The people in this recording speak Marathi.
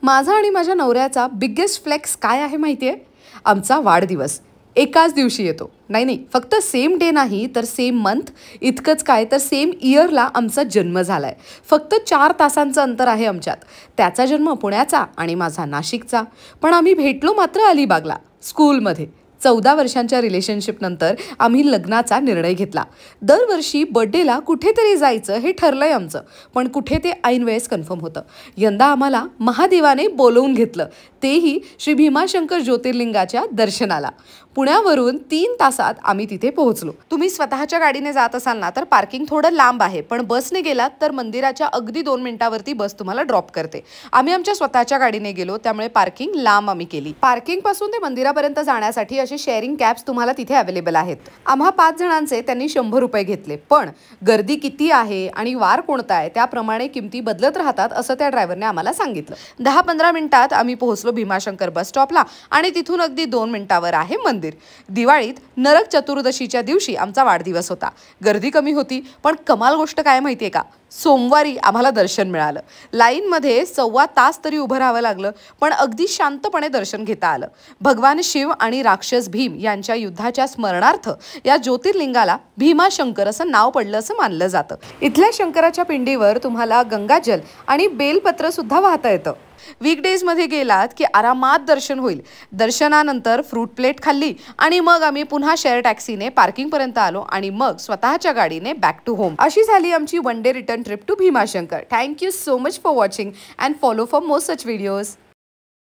माझा आणि माझ्या नवऱ्याचा बिगेस्ट फ्लेक्स काय आहे माहिती आहे? आमचा वाढदिवस एकाच दिवशी येतो. नाही, फक्त सेम डे नाही तर सेम मंथ. इतकंच काय तर सेम इयरला आमचा जन्म झालाय. फक्त 4 तासांचं अंतर आहे आमच्यात. त्याचा जन्म पुण्याचा आणि माझा नाशिकचा. पण आम्ही भेटलो मात्र अलिबागला, स्कूलमध्ये. 14 वर्षांच्या रिलेशनशिपनंतर आम्ही लग्नाचा निर्णय घेतला. दरवर्षी बर्थडेला कुठेतरी जायचं हे ठरलंय आमचं, पण कुठे ते ऐनवेळेस कन्फर्म होतं. यंदा आम्हाला महादेवाने बोलवून घेतलं, तेही श्री भीमाशंकर ज्योतिर्लिंगाच्या दर्शनाला. पुण्यावरून 3 तासात आम्ही तिथे पोहोचलो. तुम्ही स्वतःच्या गाडीने जात असाल ना तर पार्किंग थोडं लांब आहे, पण बसने गेलात तर मंदिराच्या अगदी 2 मिनिटावरती बस तुम्हाला ड्रॉप करते. आम्ही आमच्या स्वतःच्या गाडीने गेलो, त्यामुळे पार्किंग लांब आम्ही केली. पार्किंग पासून ते मंदिरापर्यंत जाण्यासाठी असे शेअरिंग कॅब्स तुम्हाला तिथे अवेलेबल आहेत. आम्हा 5 जणांचे त्यांनी 100 रुपये घेतले. पण गर्दी किती आहे आणि वार कोणता आहे त्याप्रमाणे किमती बदलत राहतात असं त्या ड्रायव्हरने आम्हाला सांगितलं. 10-15 मिनिटात आम्ही पोहोचलो भीमाशंकर बस स्टॉपला आणि तिथून अगदी 2 मिनिटावर आहे मंदिर. दिवाळीत नरक चतुर्दशीच्या दिवशी आमचा वाढदिवस होता. गर्दी कमी होती, पण कमाल गोष्ट काय माहितीये का? सोमवारी आम्हाला दर्शन मिळालं. लाईनमध्ये 1.25 तास तरी उभं राहावं लागलं, पण अगदी शांतपणे दर्शन घेता आलं. भगवान शिव आणि राक्षस भीम यांच्या युद्धाच्या स्मरणार्थ या ज्योतिर्लिंगाला भीमाशंकर असं नाव पडलं असं मानलं जातं. इथल्या शंकराच्या पिंडीवर तुम्हाला गंगाजल आणि बेलपत्र सुद्धा वाहता येतं. वीकडेजमध्ये गेलात की आरामात दर्शन होईल. दर्शनानंतर फ्रूट प्लेट खाल्ली आणि मग आम्ही पुन्हा शेअर टॅक्सीने पार्किंगपर्यंत आलो आणि मग स्वतःच्या गाडीने बॅक टू होम. अशी झाली आमची one day return trip to Bhimashankar. Thank you so much for watching and follow for more such videos.